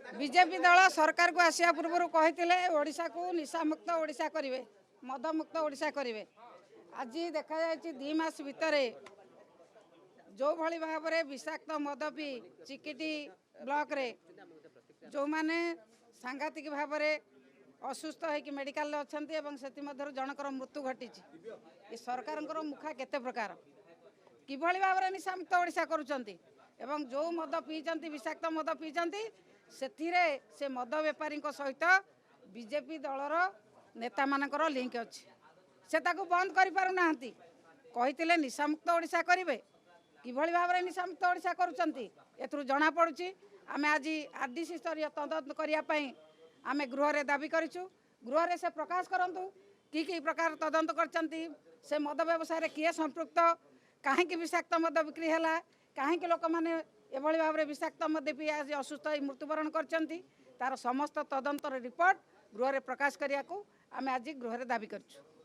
BJP दल सरकार को आसिया पूर्व कहते ओडिशा को निशामुक्त ओडिशा करेंगे मदमुक्त ओडिशा करेंगे। आज देखा जाए 2 मास भितर जो भली भाव में विषाक्त मद पी चिकिटी ब्लॉक रे जो माने सांघातिक भाव में असुस्थ होकर मेडिकल अच्छा से जनकर मृत्यु घटी ये सरकार मुखा केते प्रकार किभली भाव में निशामुक्त ओडिशा करुँच जो मद पीचंती विषाक्त मद पीचंती से मद बेपारी सहित बीजेपी दलर नेता मानकर लिंक अच्छी से ताकू बंद कर पारुना कहते निशामुक्त ओडिशा करेंगे किभली भाव में निशामुक्त ओडिशा करुँच एथुरु जना पड़ुची आम आज आरडीसी स्तरीय तदंत करने आम गृह रे दाबी करूँ गृह रे से प्रकाश करूँ कि प्रकार तदंत कर से मद व्यवसाय किए संपृक्त कहीं विषाक्त मद बिक्री है कहीं लोक मैंने एभली भाव में विषाक्त मद पी आज असुस्थ मृत्युवरण कर समस्त तदंतर रिपोर्ट गृह रे प्रकाश करने को आम आज गृह रे दाबी करूँ।